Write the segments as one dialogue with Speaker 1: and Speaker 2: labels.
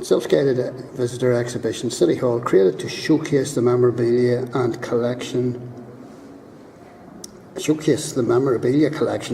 Speaker 1: Self-guided visitor exhibition, City Hall, created to showcase the memorabilia collection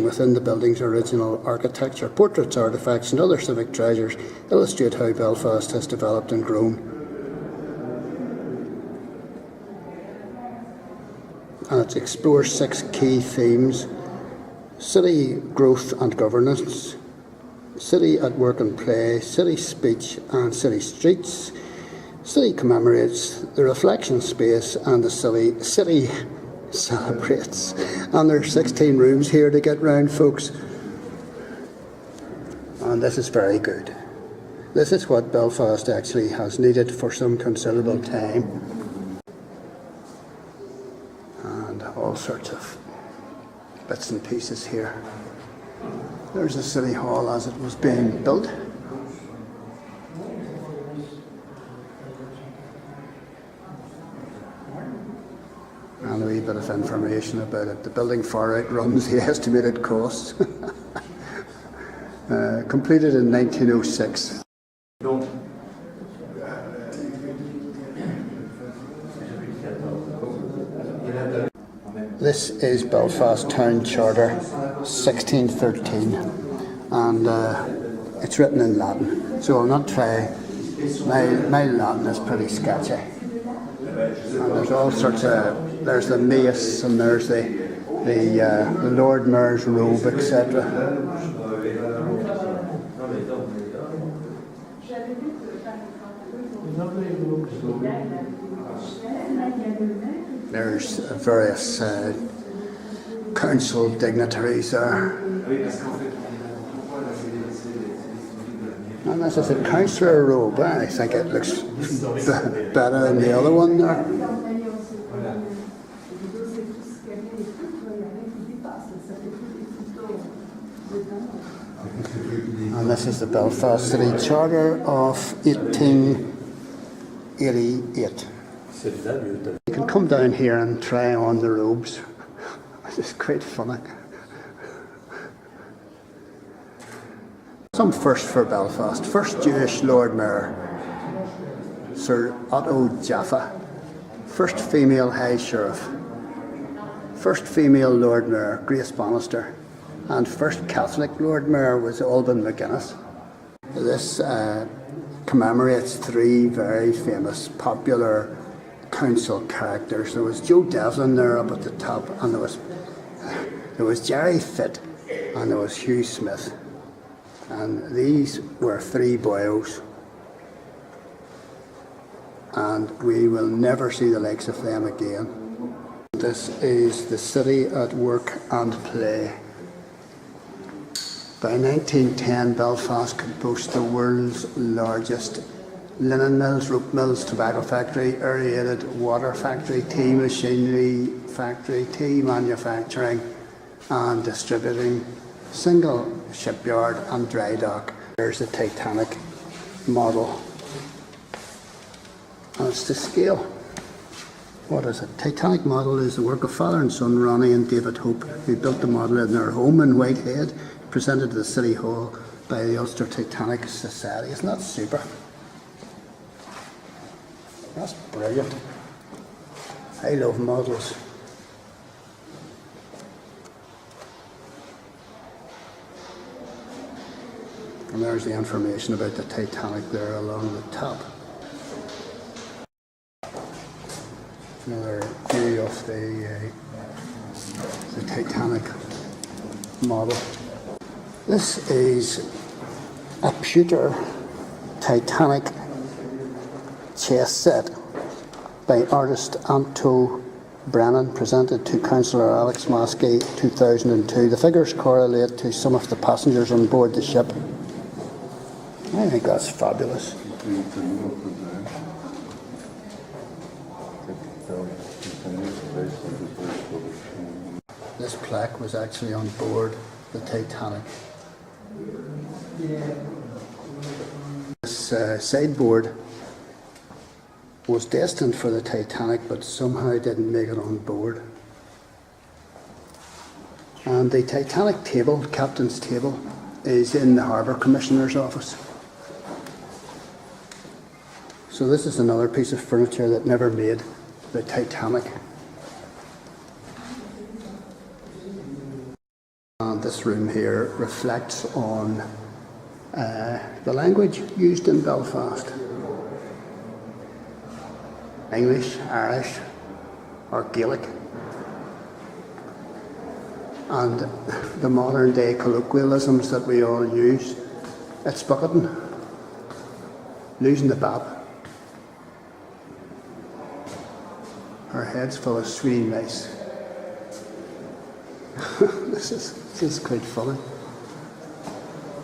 Speaker 1: within the building's original architecture. Portraits, artefacts and other civic treasures illustrate how Belfast has developed and grown. And it explores 6 key themes: city growth and governance, city at work and play, city speech and city streets. City commemorates the reflection space and the city celebrates. And there's 16 rooms here to get round, folks. And this is very good. This is what Belfast actually has needed for some considerable time. And all sorts of bits and pieces here. There's the City Hall as it was being built. And a wee bit of information about it. The building far outruns the estimated costs. Completed in 1906. This is Belfast Town Charter 1613, and it's written in Latin, so I'll not try. My Latin is pretty sketchy. And there's all sorts of, there's the mace and there's the Lord Mayor's robe, etc. There's various council dignitaries there. And this is a councillor robe. I think it looks better than the other one there. And this is the Belfast City Charter of 1888. You can come down here and try on the robes. It's quite funny. Some first for Belfast. First Jewish Lord Mayor, Sir Otto Jaffa. First female High Sheriff. First female Lord Mayor, Grace Bannister. And first Catholic Lord Mayor was Alban McGuinness. This commemorates 3 very famous, popular council characters. There was Joe Devlin there up at the top, and there was Jerry Fitt, and there was Hugh Smith. And these were 3 boyos, and we will never see the likes of them again. This is the city at work and play. By 1910, Belfast could boast the world's largest linen mills, rope mills, tobacco factory, aerated water factory, tea machinery factory, tea manufacturing and distributing, single shipyard and dry dock. There's the Titanic model. And it's to scale. What is it? Titanic model is the work of father and son Ronnie and David Hope, who built the model in their home in Whitehead, presented to the City Hall by the Ulster Titanic Society. Isn't that super? That's brilliant. I love models. And there's the information about the Titanic there along the top. Another view of the Titanic model. This is a pewter Titanic chess set by artist Anto Brennan, presented to Councillor Alex Maskey 2002. The figures correlate to some of the passengers on board the ship. I think that's fabulous. This plaque was actually on board the Titanic. This sideboard was destined for the Titanic, but somehow didn't make it on board. And the Titanic table, captain's table, is in the Harbour Commissioner's office. So this is another piece of furniture that never made the Titanic. And this room here reflects on the language used in Belfast. English, Irish or Gaelic. And the modern day colloquialisms that we all use. It's bucketing, losing the bab. Her head's full of sweet mice. This is quite funny.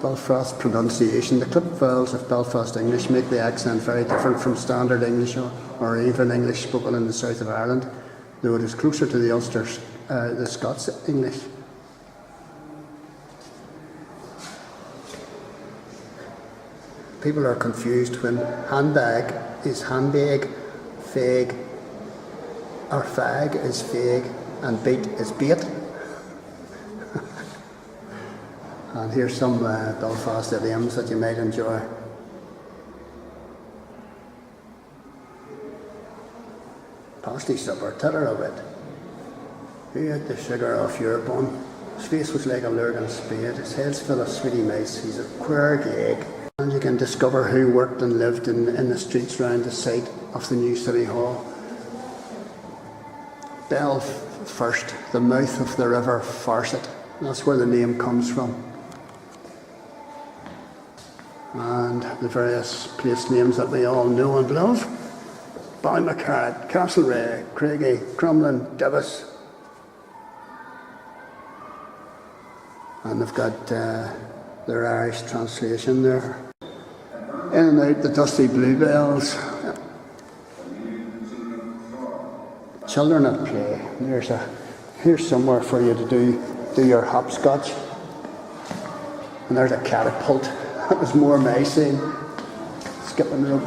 Speaker 1: Belfast pronunciation. The clipped vowels of Belfast English make the accent very different from standard English or even English spoken in the south of Ireland, though it is closer to the Ulster, the Scots English. People are confused when handbag is handbag, fag, or fag is fag, and bait is bait. And here's some Belfast idioms that you might enjoy. Pasty supper, titter of it. Who ate the sugar off your bun? His face was like a lurking spade. His head's full of sweetie mice. He's a queer gag. And you can discover who worked and lived in the streets round the site of the new City Hall. Belfast, the mouth of the river Farset. That's where the name comes from. And the various place names that we all know and love. Ballymacarrat, Castlereagh, Craigie, Crumlin, Divis. And they've got their Irish translation there. In and out the dusty bluebells. Children at play. Here's somewhere for you to do your hopscotch. And there's a catapult. That was more my scene. Skipping rope.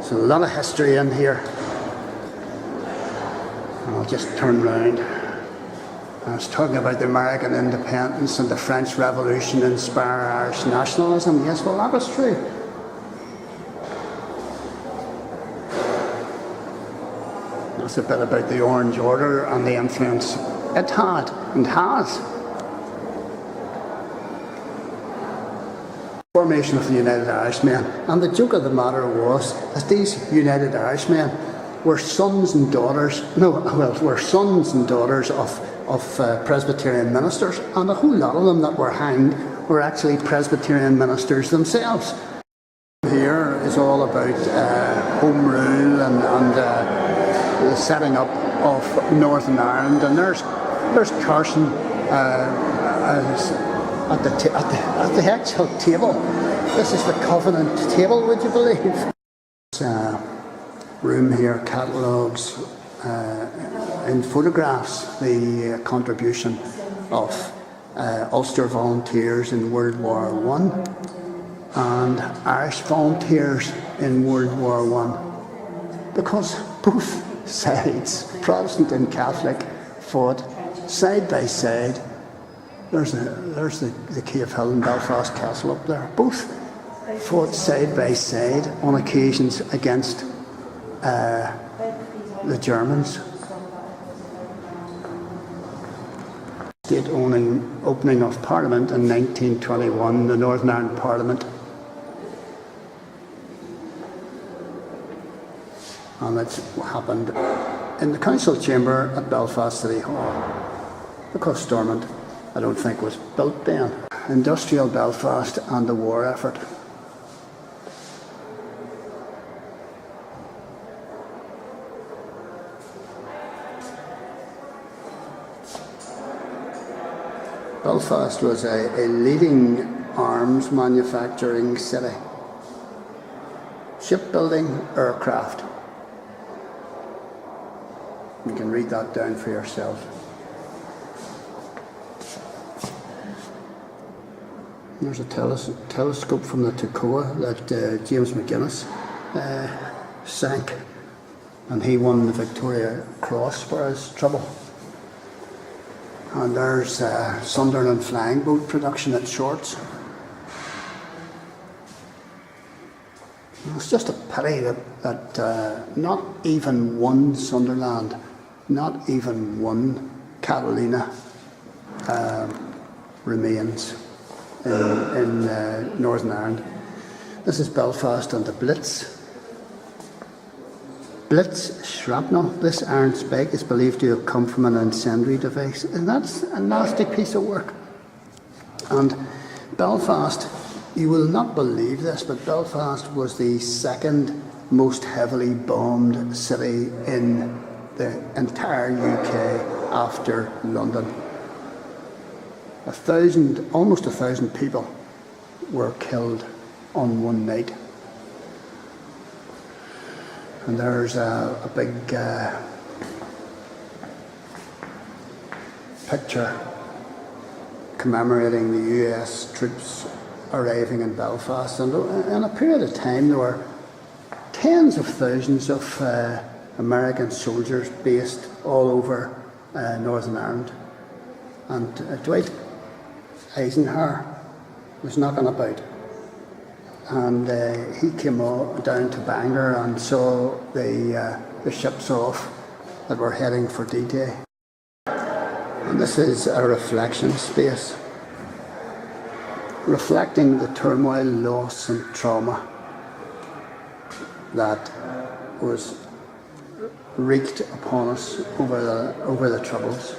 Speaker 1: So a lot of history in here. And I'll just turn round. I was talking about the American independence and the French Revolution inspire Irish nationalism. Yes, well, that was true. That's a bit about the Orange Order and the influence it had and has. Formation of the United Irishmen. And the joke of the matter was that these United Irishmen were sons and daughters, were sons and daughters of Presbyterian ministers, and a whole lot of them that were hanged were actually Presbyterian ministers themselves. Here is all about home rule and the setting up of Northern Ireland, and there's Carson at the actual table. This is the Covenant table, would you believe? Room here, catalogues, in photographs, the contribution of Ulster volunteers in World War I and Irish volunteers in World War I, because both sides, Protestant and Catholic, fought side by side. There's the Cave Hill and Belfast Castle up there. Both fought side by side on occasions against the Germans. State opening of Parliament in 1921, the Northern Ireland Parliament. And it happened in the council chamber at Belfast City Hall, because Stormont, I don't think, was built then. Industrial Belfast and the war effort. Belfast was a leading arms manufacturing city. Shipbuilding, aircraft. You can read that down for yourself. There's a telescope from the Toccoa that James McGuinness sank, and he won the Victoria Cross for his trouble. And there's Sunderland flying boat production at Shorts. It's just a pity that not even one Sunderland, not even one Catalina remains in Northern Ireland. This is Belfast and the Blitz. Blitz shrapnel. This iron spike is believed to have come from an incendiary device, and that's a nasty piece of work. And Belfast, you will not believe this, but Belfast was the second most heavily bombed city in the entire UK after London. Almost 1,000 people were killed on one night. And there's a big picture commemorating the US troops arriving in Belfast. And in a period of time there were tens of thousands of American soldiers based all over Northern Ireland. And Dwight Eisenhower was knocking about. And he came down to Bangor and saw the ships off that were heading for D-Day. And this is a reflection space, reflecting the turmoil, loss and trauma that was wreaked upon us over the Troubles.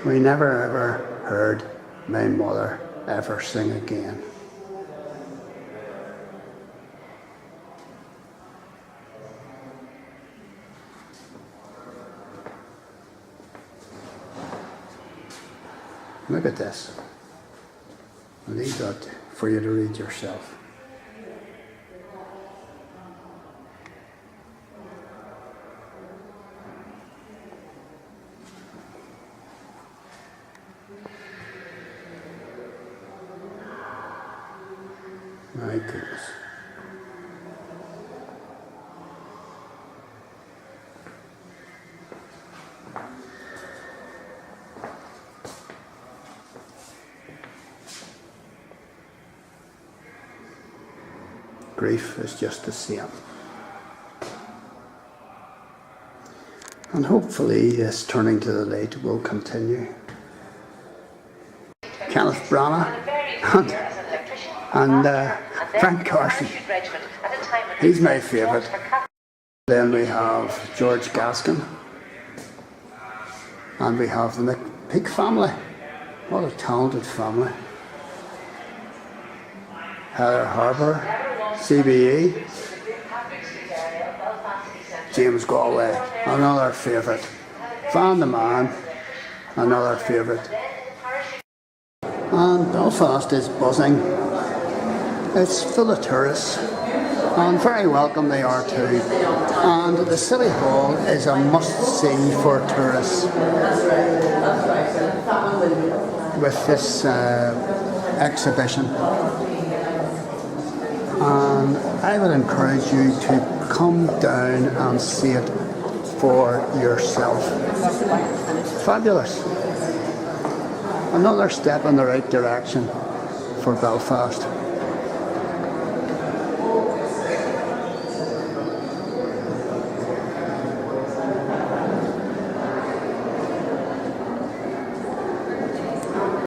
Speaker 1: We never ever heard my mother ever sing again. Look at this. I'll leave that for you to read yourself. My goodness. Grief is just the same. And hopefully this turning to the light will continue. Kenneth Branagh and Frank Carson. He's my favourite. Then we have George Gaskin. And we have the McPeak family. What a talented family. Heather Harbour, CBE. James Galway, another favourite. Van de Man, another favourite. And Belfast is buzzing. It's full of tourists, and very welcome they are too. And the City Hall is a must-see for tourists with this exhibition. And I would encourage you to come down and see it for yourself. Fabulous. Another step in the right direction for Belfast.